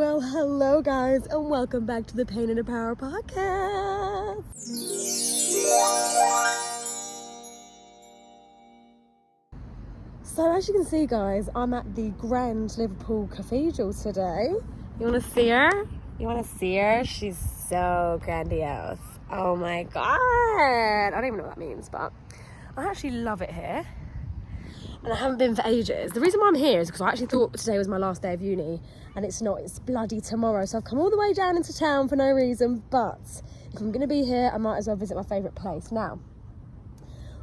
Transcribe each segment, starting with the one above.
Well, hello guys, and welcome back to the Pain and the Power podcast. So as you can see guys, I'm at the Grand Liverpool Cathedral today. You want to see her? You want to see her? She's so grandiose. Oh my god. I don't even know what that means, but I actually love it here. And I haven't been for ages. The reason why I'm here is because I actually thought today was my last day of uni, and it's not, it's bloody tomorrow. So I've come all the way down into town for no reason, but if I'm going to be here, I might as well visit my favourite place. Now,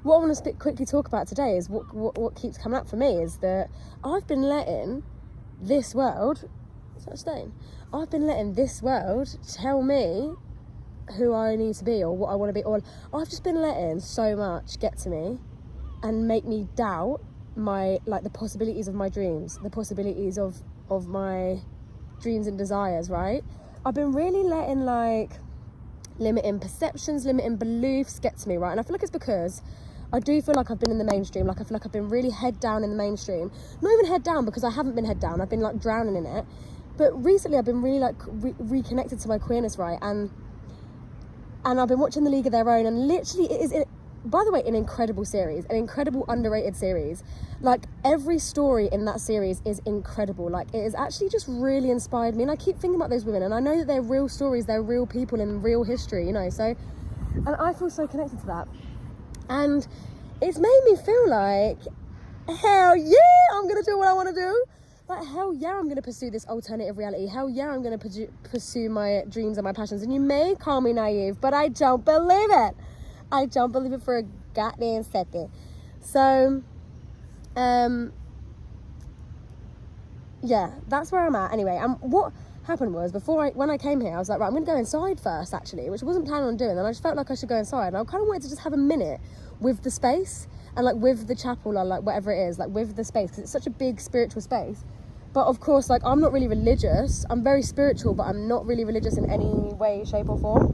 what I want to quickly talk about today is what keeps coming up for me is that I've been letting this world, is that a stain? I've been letting this world tell me who I need to be or what I want to be, or I've just been letting so much get to me and make me doubt the possibilities of my dreams, the possibilities of my dreams and desires, right? I've been really letting limiting perceptions, limiting beliefs get to me, right? And I feel like it's because I do feel like I've been in the mainstream, like I feel like I've been really head down in the mainstream. Not even head down, because I haven't been head down, I've been like drowning in it. But recently I've been really reconnected to my queerness, right? And I've been watching The League of Their Own, and literally it is, by the way, an incredible series, an incredible underrated series. Like every story in that series is incredible. Like it has actually just really inspired me, and I keep thinking about those women, and I know that they're real stories, they're real people in real history, you know, so, and I feel so connected to that. And it's made me feel like, hell yeah, I'm gonna do what I want to do. Like, hell yeah, I'm going to pursue this alternative reality. Hell yeah, I'm going to pursue my dreams and my passions. And you may call me naive, but I don't believe it. I don't believe it for a goddamn second. So, yeah, that's where I'm at. Anyway, what happened was, when I came here, I was like, right, I'm going to go inside first, actually, which I wasn't planning on doing. And I just felt like I should go inside. And I kind of wanted to just have a minute with the space and, like, with the chapel or, like, whatever it is, like, with the space, because it's such a big spiritual space. But, of course, like, I'm not really religious. I'm very spiritual, but I'm not really religious in any way, shape or form.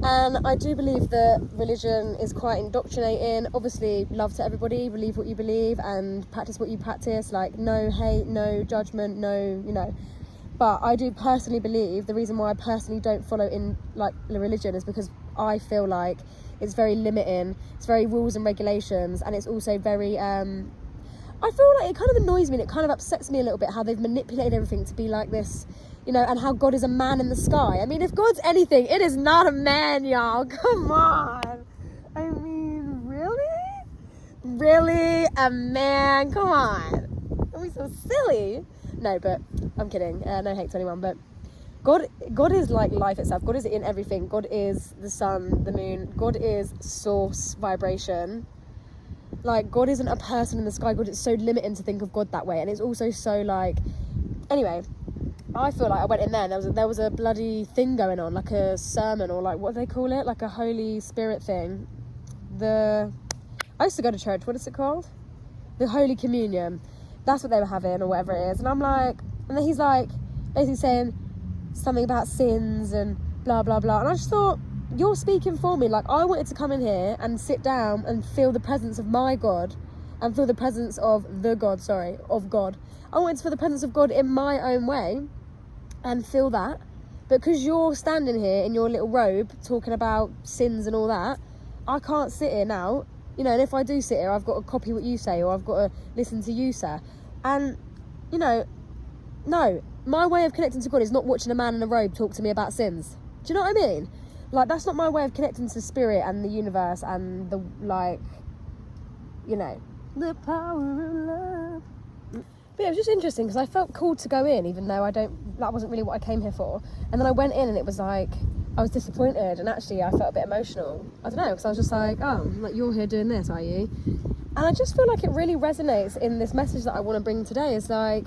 And I do believe that religion is quite indoctrinating. Obviously, love to everybody, believe what you believe and practice what you practice. Like, no hate, no judgment, no, you know. But I do personally believe, the reason why I personally don't follow in, like, the religion is because I feel like it's very limiting. It's very rules and regulations, and it's also very, I feel like it kind of annoys me and it kind of upsets me a little bit how they've manipulated everything to be like this, you know, and how God is a man in the sky. I mean, if God's anything, it is not a man, y'all. Come on. I mean, really? Really? A man? Come on. Are we so silly? No, but I'm kidding. No hate to anyone, but God is like life itself. God is in everything. God is the sun, the moon. God is source vibration. Like, God isn't a person in the sky. God is so limiting to think of God that way. And it's also so, like... Anyway, I feel like I went in there and there was a bloody thing going on, like a sermon, or like, what do they call it? Like a Holy Spirit thing. I used to go to church. What is it called? The Holy Communion. That's what they were having, or whatever it is. And I'm like... And then he's like, basically saying something about sins and blah, blah, blah. And I just thought... You're speaking for me. Like, I wanted to come in here and sit down and feel the presence of my God and feel the presence of of God. I wanted to feel the presence of God in my own way and feel that. But because you're standing here in your little robe talking about sins and all that, I can't sit here now. You know, and if I do sit here, I've got to copy what you say, or I've got to listen to you, sir. And, you know, no, my way of connecting to God is not watching a man in a robe talk to me about sins. Do you know what I mean? Like, that's not my way of connecting to spirit and the universe and the, like, you know, the power of love. But yeah, it was just interesting because I felt called to go in, even though that wasn't really what I came here for. And then I went in and it was like, I was disappointed, and actually I felt a bit emotional. I don't know, because I was just like, oh, like, you're here doing this, are you? And I just feel like it really resonates in this message that I want to bring today. Is like,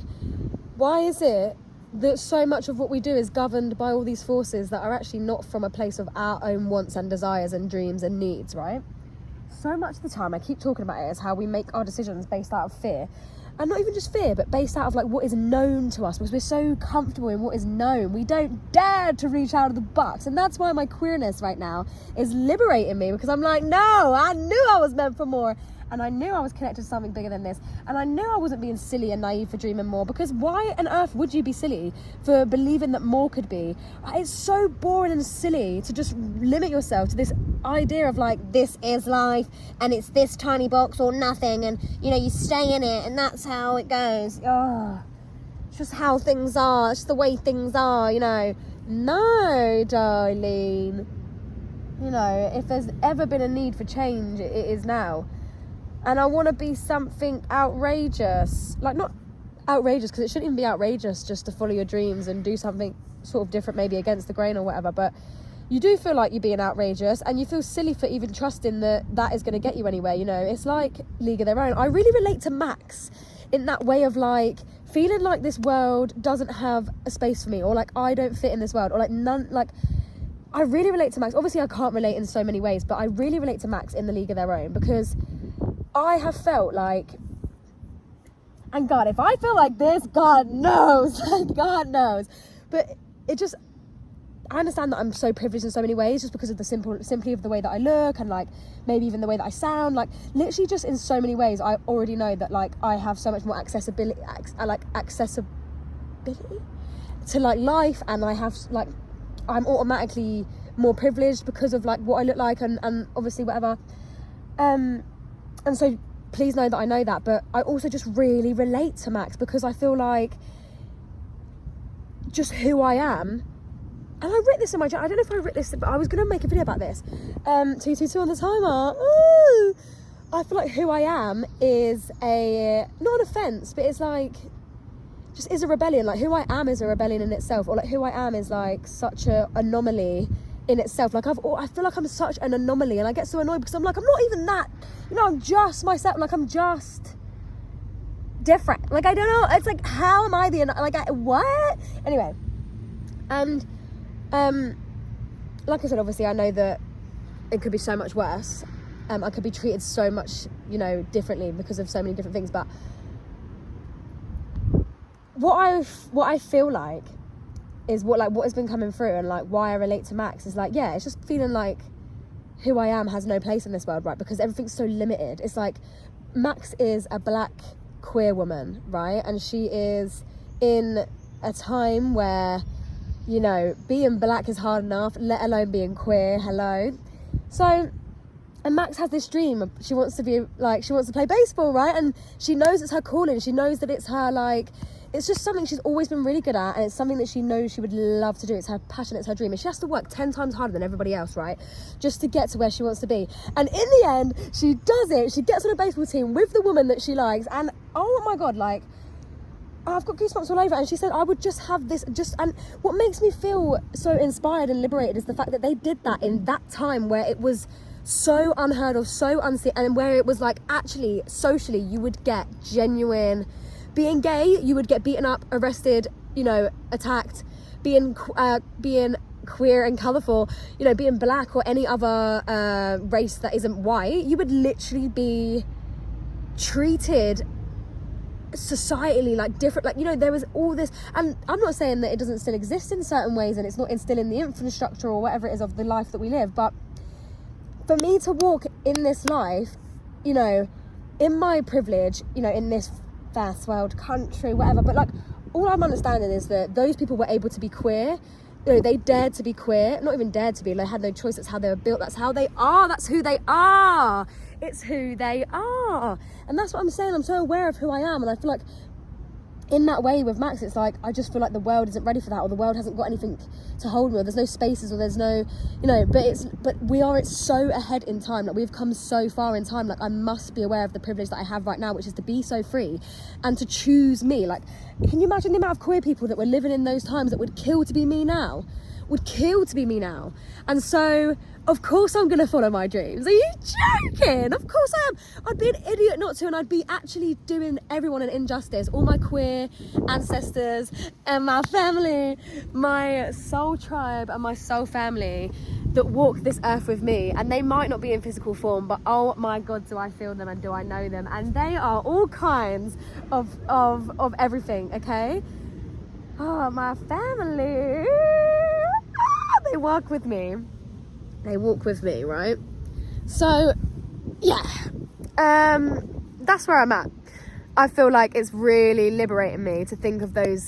why is it that so much of what we do is governed by all these forces that are actually not from a place of our own wants and desires and dreams and needs, right? So much of the time, I keep talking about it, is how we make our decisions based out of fear. And not even just fear, but based out of, like, what is known to us, because we're so comfortable in what is known. We don't dare to reach out of the box. And that's why my queerness right now is liberating me, because I'm like, no, I knew I was meant for more. and I knew I was connected to something bigger than this, and I knew I wasn't being silly and naive for dreaming more, because why on earth would you be silly for believing that more could be? It's so boring and silly to just limit yourself to this idea of like, this is life and it's this tiny box or nothing, and you know, you stay in it and that's how it goes. Oh, it's just how things are, it's just the way things are, you know. No, darling. You know, if there's ever been a need for change, it is now. And I want to be something outrageous. Like, not outrageous, because it shouldn't even be outrageous just to follow your dreams and do something sort of different, maybe against the grain or whatever. But you do feel like you're being outrageous, and you feel silly for even trusting that is going to get you anywhere, you know. It's like League of Their Own. I really relate to Max in that way of like feeling like this world doesn't have a space for me, or like I don't fit in this world, or like none, like I really relate to Max. Obviously I can't relate in so many ways, but I really relate to Max in the League of Their Own, because I have felt like, and God, if I feel like this, God knows, God knows, but it just, I understand that I'm so privileged in so many ways just because of the simply of the way that I look, and like maybe even the way that I sound, like literally just in so many ways I already know that like I have so much more accessibility to like life, and I have like, I'm automatically more privileged because of like what I look like, and obviously whatever, and so please know that I know that, but I also just really relate to Max because I feel like just who I am. And I wrote this in my journal. I don't know if I wrote this, but I was going to make a video about this. 222 on the timer. Ooh. I feel like who I am is not an offence, but it's like, just is a rebellion. Like who I am is a rebellion in itself, or like who I am is like such an anomaly in itself. Like I feel like I'm such an anomaly, and I get so annoyed because I'm like, I'm not even that, you know, I'm just myself. Like I'm just different. Like I don't know. It's like, how am I what? Anyway, and like I said, obviously I know that it could be so much worse. I could be treated so much, you know, differently because of so many different things. But what I feel like is what has been coming through, and like why I relate to Max is like, yeah, it's just feeling like who I am has no place in this world, right? Because everything's so limited. It's like Max is a black queer woman, right? And she is in a time where, you know, being black is hard enough, let alone being queer. Hello. So, and Max has this dream. She wants to play baseball, right? And she knows it's her calling. She knows that it's her, like, it's just something she's always been really good at, and it's something that she knows she would love to do. It's her passion, it's her dream, and she has to work 10 times harder than everybody else, right? Just to get to where she wants to be. And in the end, she does it. She gets on a baseball team with the woman that she likes, and oh my God, like, I've got goosebumps all over. And she said, I would just have this, and what makes me feel so inspired and liberated is the fact that they did that in that time where it was so unheard of, so unseen, and where it was like, actually, socially, you would get genuine, being gay, you would get beaten up, arrested, you know, attacked, being queer and colourful, you know, being black or any other race that isn't white, you would literally be treated societally like different, like, you know, there was all this, and I'm not saying that it doesn't still exist in certain ways and it's not instilled in the infrastructure or whatever it is of the life that we live, but for me to walk in this life, you know, in my privilege, you know, in this first world country, whatever, but like all I'm understanding is that those people were able to be queer, you know, they dared to be queer, not even dared to be, they had no choice, that's how they were built, that's how they are, that's who they are, it's who they are. And that's what I'm saying, I'm so aware of who I am, and I feel like in that way with Max, it's like, I just feel like the world isn't ready for that, or the world hasn't got anything to hold me, or there's no spaces, or there's no, you know, but we are, it's so ahead in time, like we've come so far in time, like I must be aware of the privilege that I have right now, which is to be so free and to choose me. Like, can you imagine the amount of queer people that were living in those times that would kill to be me now? And so of course I'm gonna follow my dreams. Are you joking? Of course I am. I'd be an idiot not to, and I'd be actually doing everyone an injustice, all my queer ancestors and my family, my soul tribe and my soul family that walk this earth with me, and they might not be in physical form, but oh my God, do I feel them and do I know them, and they are all kinds of everything, okay? Oh, my family. They walk with me, right? So yeah, that's where I'm at. I feel like it's really liberating me to think of those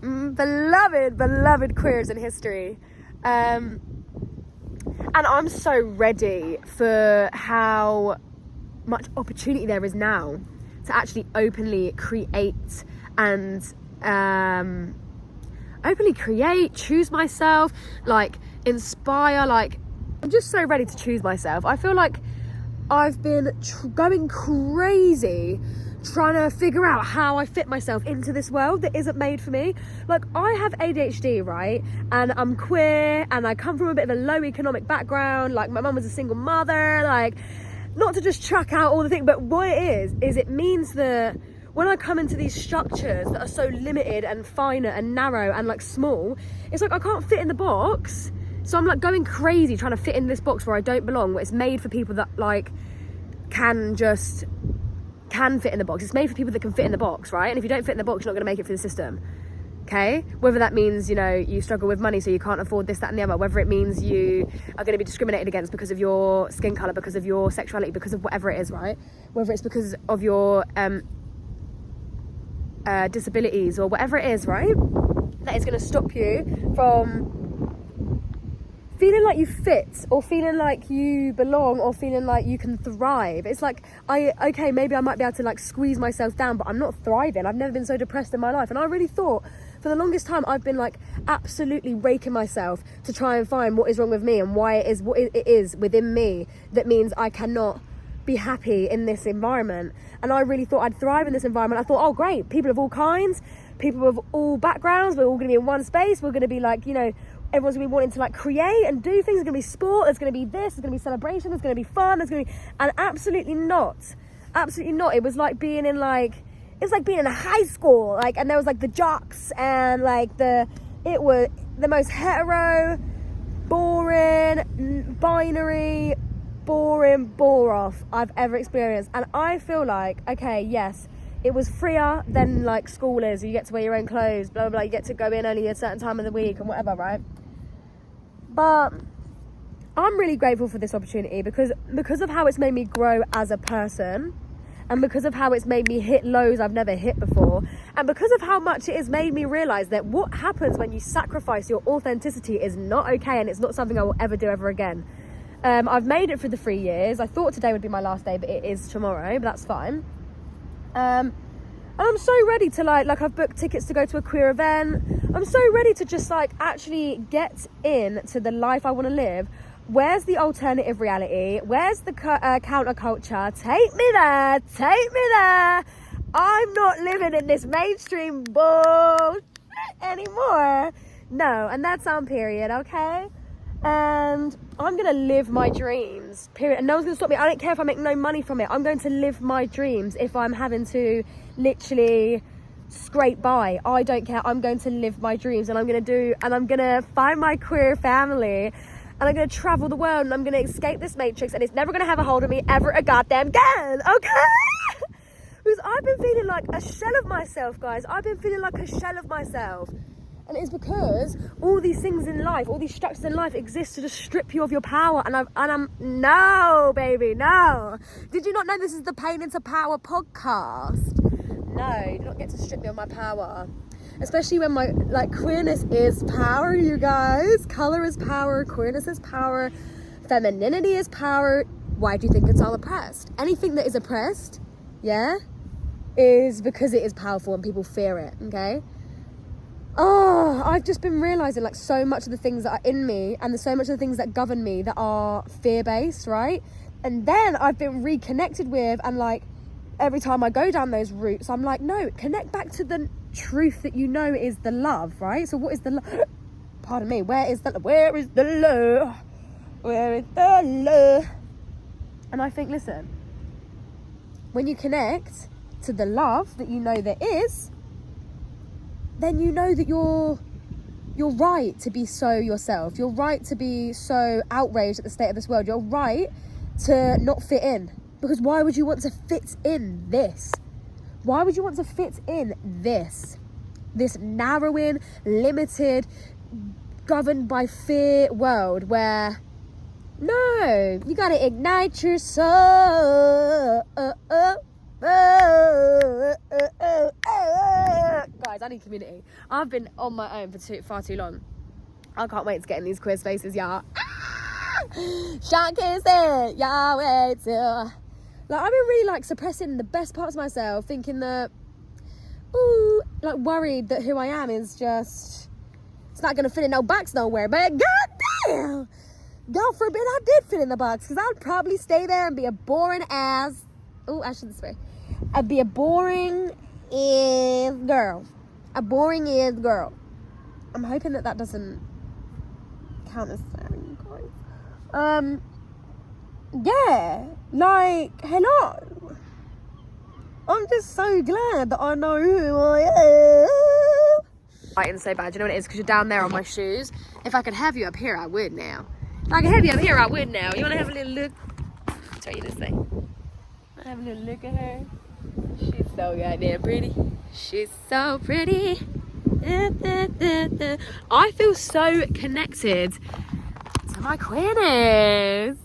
beloved queers in history. And I'm so ready for how much opportunity there is now to actually openly create and choose myself, like inspire. Like, I'm just so ready to choose myself. I feel like I've been going crazy trying to figure out how I fit myself into this world that isn't made for me. Like, I have ADHD, right? And I'm queer, and I come from a bit of a low economic background. Like, my mum was a single mother. Like, not to just chuck out all the things, but what it is it means that when I come into these structures that are so limited and finite and narrow and like small, it's like I can't fit in the box. So I'm like going crazy trying to fit in this box where I don't belong, where it's made for people that like can fit in the box. It's made for people that can fit in the box, right? And if you don't fit in the box, you're not going to make it through the system. Okay? Whether that means, you know, you struggle with money so you can't afford this, that and the other, whether it means you are going to be discriminated against because of your skin colour, because of your sexuality, because of whatever it is, right? Whether it's because of your disabilities or whatever it is, right? That is going to stop you from feeling like you fit, or feeling like you belong, or feeling like you can thrive. It's like, okay, maybe I might be able to like squeeze myself down, but I'm not thriving. I've never been so depressed in my life. And I really thought for the longest time I've been like absolutely raking myself to try and find what is wrong with me and why it is what it is within me that means I cannot be happy in this environment. And I really thought I'd thrive in this environment. I thought, oh great, people of all kinds, people of all backgrounds, we're all going to be in one space. We're going to be like, you know, everyone's going to be wanting to like create and do things. There's going to be sport, there's going to be this, there's going to be celebration, there's going to be fun, there's going to be... And absolutely not. It was like being in like... It's like being in a high school, like, and there was like the jocks and like it was the most hetero, boring, binary, boring bore off I've ever experienced. And I feel like, okay, yes, it was freer than like school is. You get to wear your own clothes, blah, blah, blah. You get to go in only a certain time of the week and whatever, right? But I'm really grateful for this opportunity because of how it's made me grow as a person, and because of how it's made me hit lows I've never hit before, and because of how much it has made me realise that what happens when you sacrifice your authenticity is not okay, and it's not something I will ever do ever again. I've made it for the 3 years. I thought today would be my last day, but it is tomorrow, but that's fine. And I'm so ready to like I've booked tickets to go to a queer event. I'm so ready to just like actually get into the life I want to live. Where's the alternative reality? Where's the counterculture? Take me there. I'm not living in this mainstream bullshit anymore. No, and that's on period, okay? And I'm gonna live my dreams, period. And no one's gonna stop me. I don't care if I make no money from it. I'm going to live my dreams. If I'm having to literally scrape by, I don't care. I'm going to live my dreams, and I'm gonna find my queer family, and I'm gonna travel the world, and I'm gonna escape this matrix, and it's never gonna have a hold of me ever a goddamn again, okay? Because I've been feeling like a shell of myself, guys. I've been feeling like a shell of myself. And it's because all these things in life, all these structures in life exist to just strip you of your power. And I'm no, baby, no. Did you not know this is the Pain into Power podcast? No, you do not get to strip me of my power. Especially when my, like, queerness is power, you guys. Color is power, queerness is power, femininity is power. Why do you think it's all oppressed? Anything that is oppressed, yeah, is because it is powerful and people fear it, okay? Oh, I've just been realising like so much of the things that are in me and so much of the things that govern me that are fear-based, right? And then I've been reconnected with, and like every time I go down those routes, I'm like, no, connect back to the truth that you know is the love, right? So what is the love? Pardon me, where is the love? Where is the love? Where is the love? And I think, listen, when you connect to the love that you know there is, then you know that you're right to be so yourself. You're right to be so outraged at the state of this world. You're right to not fit in. Because why would you want to fit in this? Why would you want to fit in this? This narrowing, limited, governed by fear world where No, you gotta ignite your soul. Guys, I need community. I've been on my own for far too long. I can't wait to get in these queer spaces, y'all. Shot kissing, y'all wait till. Like, I've been really like suppressing the best parts of myself, thinking that, ooh, like worried that who I am is just, it's not gonna fit in no box nowhere. But goddamn, God forbid I did fit in the box, because I'd probably stay there and be a boring ass. Ooh, I shouldn't swear. I'd be a boring ass girl. A boring ass girl. I'm hoping that doesn't count as swearing, guys. Yeah, like, hello. I'm just so glad that I know who I am. Fighting so bad, you know what it is? Because you're down there on my shoes. If I could have you up here, I would now. If I could have you up here, I would now. You want to have a little look? I'll tell you this thing. I have a little look at her. She's so goddamn pretty. She's so pretty. I feel so connected to my queerness.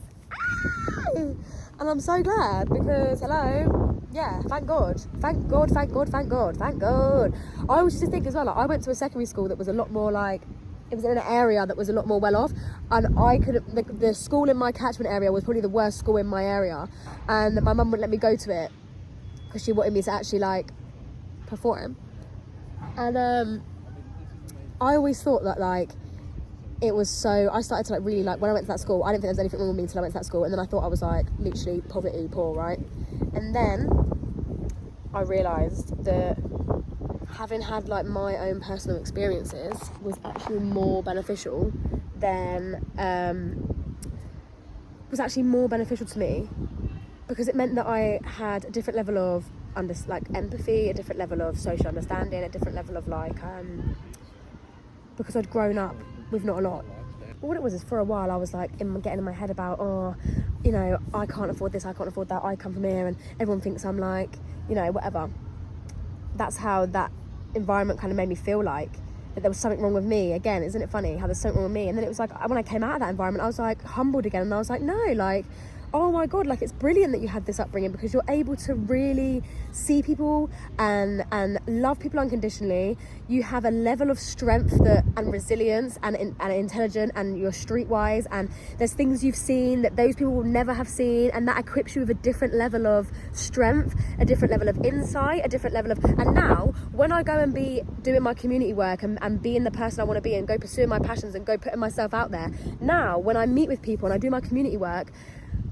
And I'm so glad because, hello, yeah, thank God. Thank God, thank God, thank God, thank God. I was just thinking as well, like, I went to a secondary school that was a lot more like, it was in an area that was a lot more well off, and I couldn't, the school in my catchment area was probably the worst school in my area, and my mum wouldn't let me go to it because she wanted me to actually like perform. And I always thought that like it was so, I started to like really like, when I went to that school, I didn't think there was anything wrong with me until I went to that school, and then I thought I was like literally poverty poor, right? And then I realised that having had like my own personal experiences was actually more beneficial than was actually more beneficial to me, because it meant that I had a different level of empathy, a different level of social understanding, a different level of like because I'd grown up with not a lot. But what it was is, for a while I was like getting in my head about, oh, you know, I can't afford this, I can't afford that, I come from here and everyone thinks I'm like, you know, whatever. That's how that environment kind of made me feel like that there was something wrong with me. Again, isn't it funny how there's something wrong with me? And then it was like, when I came out of that environment, I was like humbled again, and I was like, no, like, oh my God, like, it's brilliant that you had this upbringing, because you're able to really see people and love people unconditionally. You have a level of strength and resilience and intelligent, and you're streetwise, and there's things you've seen that those people will never have seen, and that equips you with a different level of strength, a different level of insight, a different level of, and now when I go and be doing my community work and being the person I want to be and go pursuing my passions and go putting myself out there, now when I meet with people and I do my community work,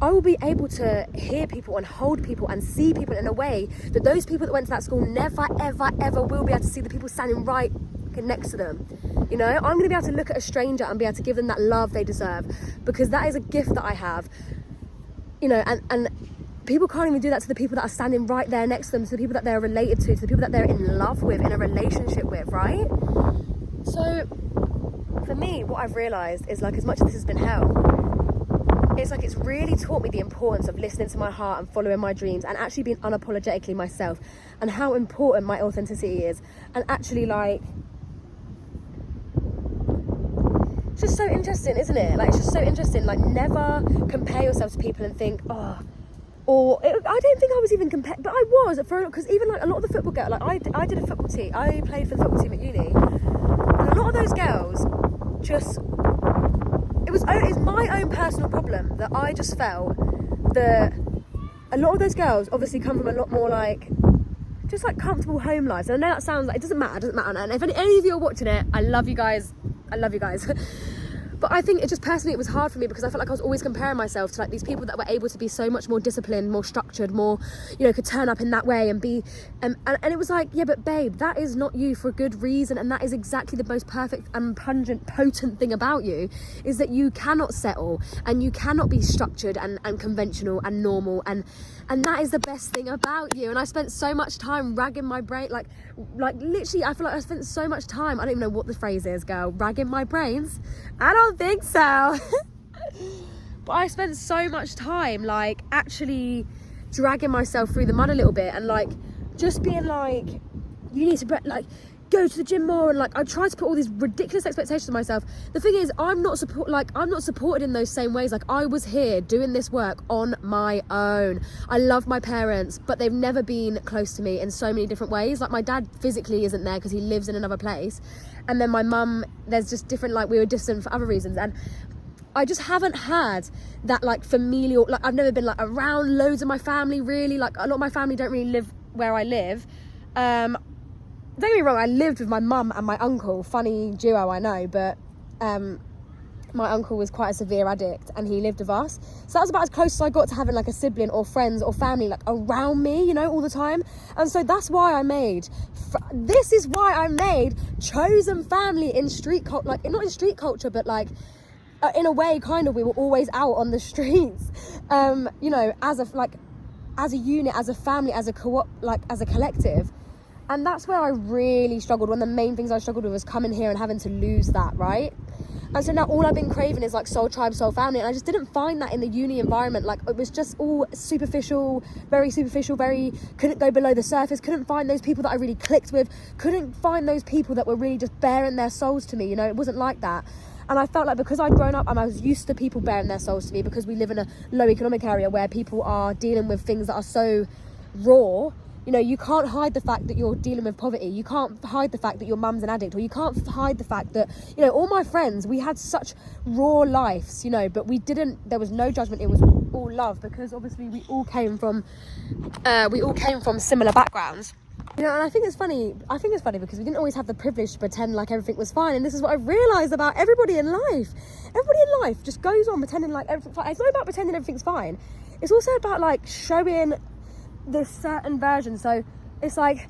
I will be able to hear people and hold people and see people in a way that those people that went to that school never, ever, ever will be able to see the people standing right next to them. You know, I'm going to be able to look at a stranger and be able to give them that love they deserve, because that is a gift that I have. You know, and people can't even do that to the people that are standing right there next to them, to the people that they're related to the people that they're in love with, in a relationship with, right? So, for me, what I've realised is, like, as much as this has been hell, it's like it's really taught me the importance of listening to my heart and following my dreams and actually being unapologetically myself, and how important my authenticity is. And actually, like, it's just so interesting, isn't it? Like, it's just so interesting. Like, never compare yourself to people and think, oh, I don't think I was even compared, but I was, because even like a lot of the football girls, like I did a football team, I played for the football team at uni, and a lot of those girls just, it's my own personal problem that I just felt that a lot of those girls obviously come from a lot more like, just like comfortable home lives. And I know that sounds like, it doesn't matter. And if any of you are watching it, I love you guys. But I think it just personally, it was hard for me, because I felt like I was always comparing myself to like these people that were able to be so much more disciplined, more structured, more, you know, could turn up in that way and be, and it was like, yeah, but babe, that is not you for a good reason. And that is exactly the most perfect and potent thing about you, is that you cannot settle and you cannot be structured and conventional and normal. And that is the best thing about you. And I spent so much time ragging my brain, like literally, I feel like I spent so much time, I don't even know what the phrase is, girl, ragging my brains. I don't think so. But I spent so much time like actually dragging myself through the mud a little bit, and like just being like, you need to like go to the gym more, and like I try to put all these ridiculous expectations on myself. The thing is, I'm not supported in those same ways. Like, I was here doing this work on my own. I love my parents, but they've never been close to me in so many different ways. Like, my dad physically isn't there because he lives in another place, and then my mum, there's just different, like, we were distant for other reasons, and I just haven't had that like familial, like I've never been like around loads of my family really. Like, a lot of my family don't really live where I live. Don't get me wrong, I lived with my mum and my uncle, funny duo I know, but my uncle was quite a severe addict and he lived with us, so that was about as close as I got to having like a sibling or friends or family like around me, you know, all the time. And so that's why I made chosen family in street culture, like not in street culture, but like in a way, kind of, we were always out on the streets, you know, as a unit, as a family, as a co-op, like as a collective. And that's where I really struggled. One of the main things I struggled with was coming here and having to lose that, right? And so now all I've been craving is like soul tribe, soul family, and I just didn't find that in the uni environment. Like, it was just all superficial, very couldn't go below the surface, couldn't find those people that I really clicked with, couldn't find those people that were really just bearing their souls to me, you know. It wasn't like that. And I felt like because I'd grown up and I was used to people bearing their souls to me, because we live in a low economic area where people are dealing with things that are so raw, you know, you can't hide the fact that you're dealing with poverty. You can't hide the fact that your mum's an addict, or you can't hide the fact that, you know, all my friends, we had such raw lives, you know, but there was no judgment. It was all love, because obviously we all came from similar backgrounds. You know, and I think it's funny because we didn't always have the privilege to pretend like everything was fine. And this is what I've realised about everybody in life. Everybody in life just goes on pretending like everything's fine. It's not about pretending everything's fine. It's also about like showing this certain version. So it's like,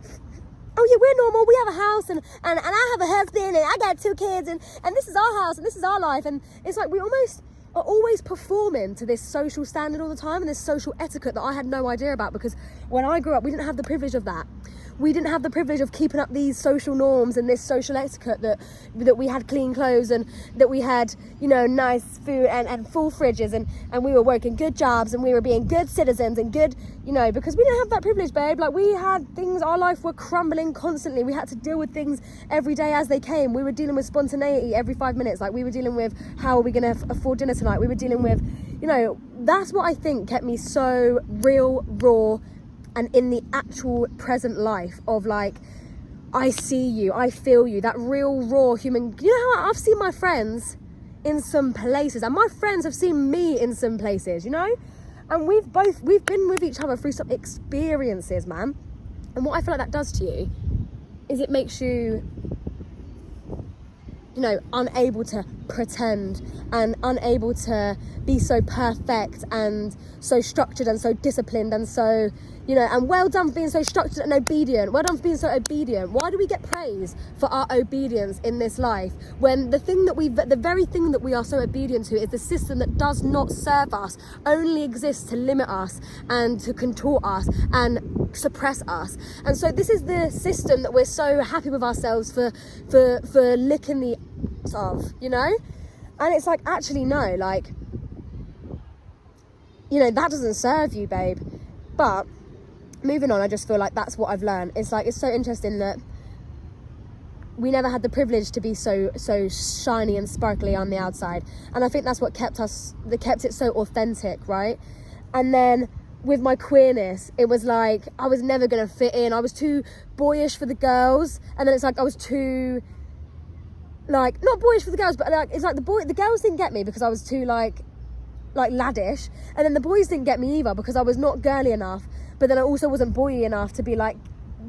oh yeah, we're normal, we have a house, and I have a husband, and I got 2 kids, and this is our house, and this is our life. And it's like we almost are always performing to this social standard all the time, and this social etiquette that I had no idea about, because when I grew up, we didn't have the privilege of that. We didn't have the privilege of keeping up these social norms and this social etiquette, that we had clean clothes, and that we had, you know, nice food and full fridges, and we were working good jobs, and we were being good citizens and good, you know, because we didn't have that privilege, babe. Like, we had things, our life were crumbling constantly. We had to deal with things every day as they came. We were dealing with spontaneity every 5 minutes. Like, we were dealing with, how are we going to afford dinner tonight? We were dealing with, you know, that's what I think kept me so real, raw, and in the actual present life of like, I see you, I feel you, that real raw human. You know how I've seen my friends in some places, and my friends have seen me in some places, you know, and we've been with each other through some experiences, man. And what I feel like that does to you is it makes you, you know, unable to pretend, and unable to be so perfect and so structured and so disciplined and so, you know, and well done for being so structured and obedient. Well done for being so obedient. Why do we get praise for our obedience in this life, when the very thing that we are so obedient to is the system that does not serve us, only exists to limit us and to contort us and suppress us? And so this is the system that we're so happy with ourselves for licking the of, you know? And it's like, actually no, like, you know, that doesn't serve you, babe. But moving on, I just feel like that's what I've learned. It's like, it's so interesting that we never had the privilege to be so shiny and sparkly on the outside, and I think that's what kept it so authentic, right? And then with my queerness, it was like I was never gonna fit in. I was too boyish for the girls, and then it's like I was too, like, not boyish for the girls, but like it's like the girls didn't get me because I was too like laddish, and then the boys didn't get me either because I was not girly enough, but then I also wasn't boy enough to be like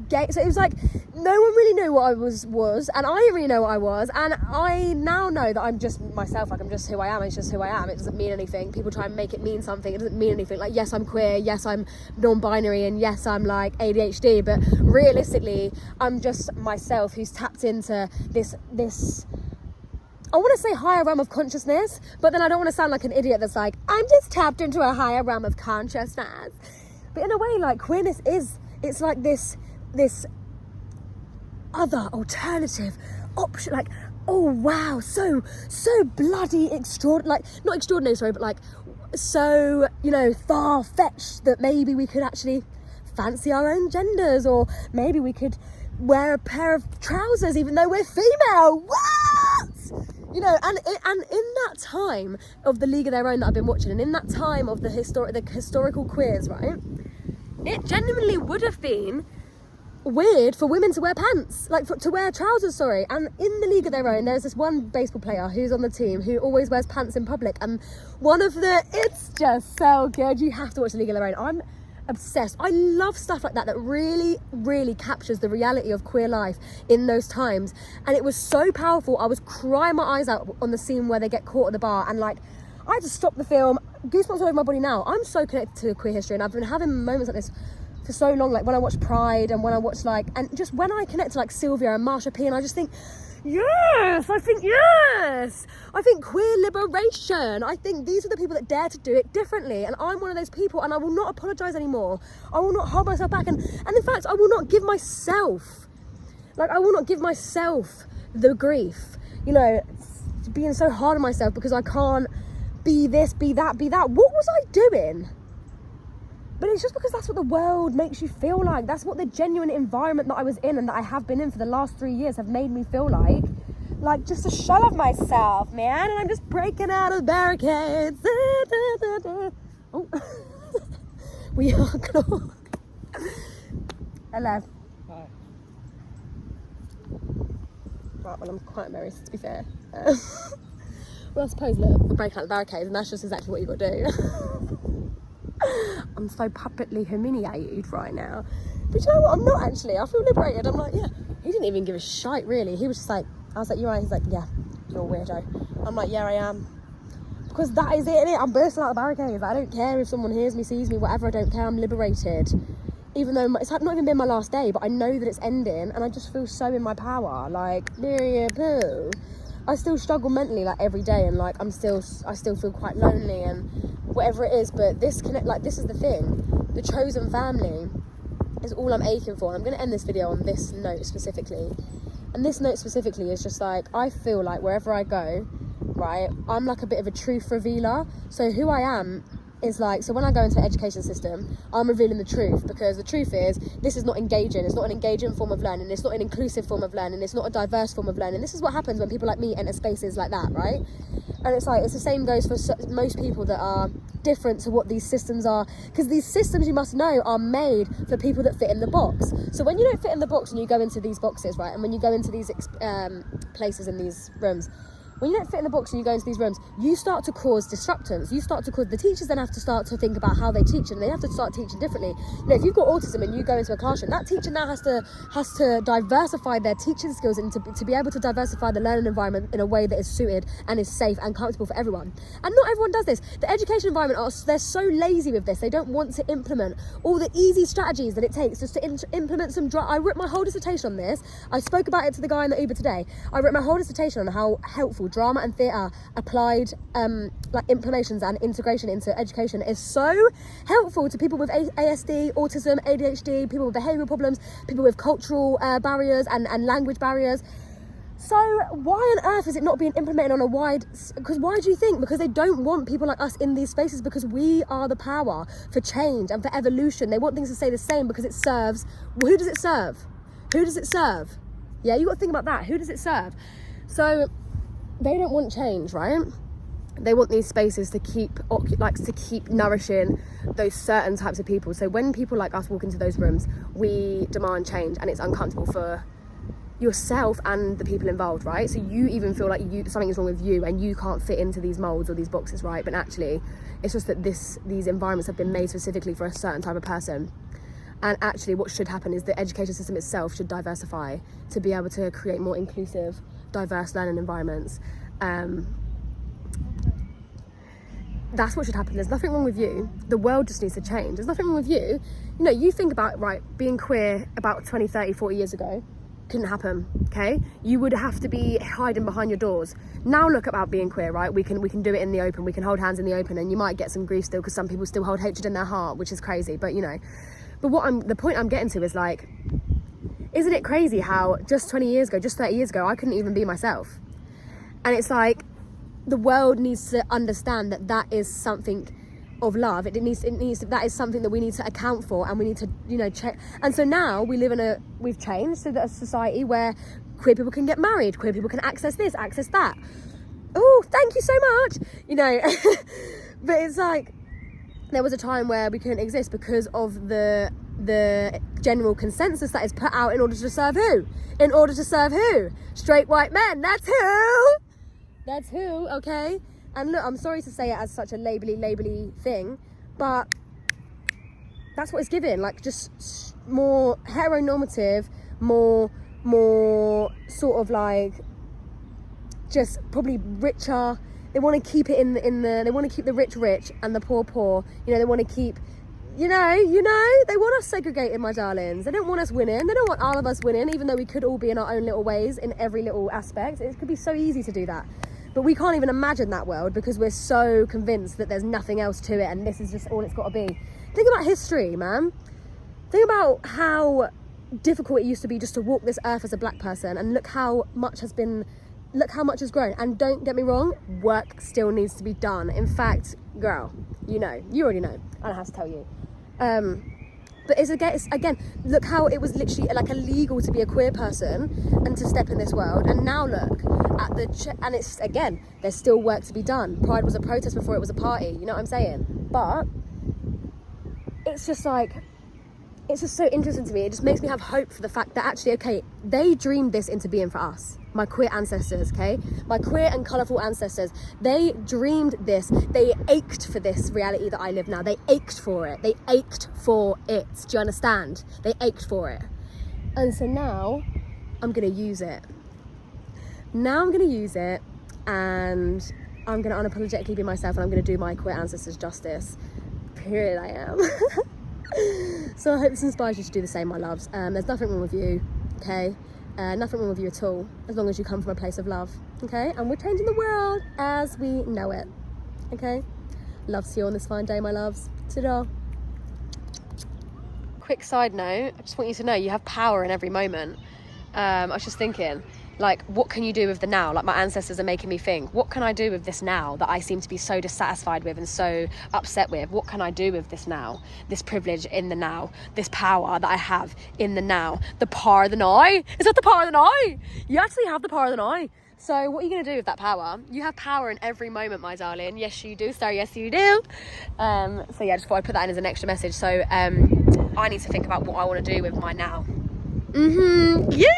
gay. So it was like no one really knew what I was, and I didn't really know what I was, and I now know that I'm just myself. Like, I'm just who I am. It's just who I am. It doesn't mean anything. People try and make it mean something. It doesn't mean anything. Like, yes, I'm queer, yes, I'm non-binary, and yes, I'm like ADHD, but realistically I'm just myself who's tapped into this I want to say higher realm of consciousness, but then I don't want to sound like an idiot that's like, I'm just tapped into a higher realm of consciousness. But in a way, like, queerness it's like this other alternative option, like, oh wow, so bloody extraordinary, like, not extraordinary, sorry, but like so, you know, far-fetched that maybe we could actually fancy our own genders, or maybe we could wear a pair of trousers even though we're female. What? You know, and in that time of the League of Their Own that I've been watching, and in that time of the historical queers, right, it genuinely would have been weird for women to wear pants, like to wear trousers, sorry. And in the League of Their Own, there's this one baseball player who's on the team who always wears pants in public, and it's just so good. You have to watch the League of Their Own. I'm obsessed. I love stuff like that really, really captures the reality of queer life in those times. And it was so powerful. I was crying my eyes out on the scene where they get caught at the bar, and like I had to stop the film. Goosebumps all over my body now. I'm so connected to queer history, and I've been having moments like this for so long, like when I watch Pride and when I watch and just when I connect to like Sylvia and Marsha P, and I just think yes, I think queer liberation. I think these are the people that dare to do it differently, and I'm one of those people, and I will not apologise anymore. I will not hold myself back, and in fact I will not give myself the grief, you know, being so hard on myself because I can't be this, be that. What was I doing? But it's just because that's what the world makes you feel like. That's what the genuine environment that I was in and that I have been in for the last 3 years have made me feel like. Like, just a shell of myself, man. And I'm just breaking out of barricades. Oh. We are close. Hello. Hi. Right, well, I'm quite embarrassed, to be fair. Well, I suppose, look, we're breaking out the barricades, and that's just exactly what you've got to do. I'm so publicly humiliated right now. But you know what? I'm not actually. I feel liberated. I'm like, yeah. He didn't even give a shite, really. He was just like, I was like, you're right. He's like, yeah, you're a weirdo. I'm like, yeah, I am. Because that is it, innit? I'm bursting out the barricades. Like, I don't care if someone hears me, sees me, whatever. I don't care. I'm liberated. Even though it's not even been my last day, but I know that it's ending, and I just feel so in my power. Like, poo. I still struggle mentally, like, every day, and like I still feel quite lonely and whatever it is. But this is the thing. The chosen family is all I'm aching for. And I'm going to end this video on this note specifically. And this note specifically is just like, I feel like wherever I go, right, I'm like a bit of a truth revealer. So who I am is like, so when I go into the education system, I'm revealing the truth, because the truth is this is not engaging. It's not an engaging form of learning. It's not an inclusive form of learning. It's not a diverse form of learning. This is what happens when people like me enter spaces like that, right? And it's like, it's the same goes for most people that are different to what these systems are, because these systems, you must know, are made for people that fit in the box. So when you don't fit in the box and you go into these boxes, right, and when you go into these places in these rooms, when you don't fit in the box and you go into these rooms, you start to cause disruptance. You start to cause, the teachers then have to start to think about how they teach, and they have to start teaching differently. You know, if you've got autism and you go into a classroom, that teacher now has to diversify their teaching skills and to be able to diversify the learning environment in a way that is suited and is safe and comfortable for everyone. And not everyone does this. The education environment, they're so lazy with this. They don't want to implement all the easy strategies that it takes just to implement some I wrote my whole dissertation on this. I spoke about it to the guy in the Uber today. I wrote my whole dissertation on how helpful drama and theatre applied like implementations and integration into education is so helpful to people with ASD, autism, ADHD, people with behavioural problems, people with cultural barriers and language barriers. So why on earth is it not being implemented on a wide, because why do you think? Because they don't want people like us in these spaces, because we are the power for change and for evolution. They want things to stay the same because it serves, well, who does it serve? Who does it serve? Yeah, you got to think about that. Who does it serve? So they don't want change, right? They want these spaces to keep nourishing those certain types of people. So when people like us walk into those rooms, we demand change, and it's uncomfortable for yourself and the people involved, right? So you even feel like something is wrong with you and you can't fit into these molds or these boxes, right? But actually it's just that these environments have been made specifically for a certain type of person. And actually what should happen is the education system itself should diversify to be able to create more inclusive, diverse learning environments. That's what should happen. There's nothing wrong with you. The world just needs to change. There's nothing wrong with you. You know, you think about, right, being queer about 20, 30, 40 years ago, couldn't happen, okay? You would have to be hiding behind your doors. Now look about being queer, right? We can do it in the open. We can hold hands in the open, and you might get some grief still, because some people still hold hatred in their heart, which is crazy, but you know. But the point I'm getting to is like, isn't it crazy how just 20 years ago, just 30 years ago, I couldn't even be myself? And it's like, the world needs to understand that that is something of love. That is something that we need to account for, and we need to, you know, check. And so now we've changed to a society where queer people can get married, queer people can access this, access that. Oh, thank you so much, you know. But it's like, there was a time where we couldn't exist because of the general consensus that is put out in order to serve who? In order to serve who? Straight white men. That's who, okay? And look, I'm sorry to say it as such a labely thing, but that's what it's given. Like, just more heteronormative, more sort of like, just probably richer. They want to keep it they want to keep the rich and the poor. You know, they want to keep, you know, they want us segregated, my darlings. They don't want us winning. They don't want all of us winning, even though we could all be in our own little ways in every little aspect. It could be so easy to do that. But we can't even imagine that world because we're so convinced that there's nothing else to it and this is just all it's got to be. Think about history, man. Think about how difficult it used to be just to walk this earth as a black person, and look how much has grown. And don't get me wrong, work still needs to be done. In fact, girl, you already know. I don't have to tell you. But it's again, look how it was literally like illegal to be a queer person and to step in this world. And now look at and it's, again, there's still work to be done. Pride was a protest before it was a party. You know what I'm saying? But it's just like, it's just so interesting to me. It just makes me have hope for the fact that actually, okay, they dreamed this into being for us. My queer ancestors, okay? My queer and colourful ancestors. They dreamed this. They ached for this reality that I live now. They ached for it. They ached for it. Do you understand? They ached for it. And so now I'm going to use it. Now I'm going to use it, and I'm going to unapologetically be myself, and I'm going to do my queer ancestors justice. Period, I am. So I hope this inspires you to do the same, my loves. There's nothing wrong with you, okay? Nothing wrong with you at all, as long as you come from a place of love, okay? And we're changing the world as we know it, okay? Love to you on this fine day, my loves. Ta-da. Quick side note, I just want you to know you have power in every moment. I was just thinking, like, what can you do with the now? Like, my ancestors are making me think, what can I do with this now that I seem to be so dissatisfied with and so upset with? What can I do with this now? This privilege in the now, this power that I have in the now. The power of the now. Is that the power of the now? You actually have the power of the now. So what are you going to do with that power? You have power in every moment, my darling. Yes, you do, sir. Yes, you do. So yeah, just thought I'd put that in as an extra message. So I need to think about what I want to do with my now. Yeah.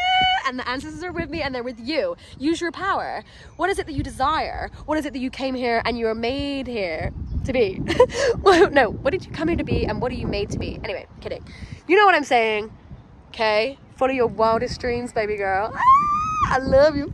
And the ancestors are with me, and they're with you. Use your power. What is it that you desire? What is it that you came here and you were made here to be? Well, no, what did you come here to be, and what are you made to be? Anyway, kidding. You know what I'm saying, okay? Follow your wildest dreams, baby girl. I love you.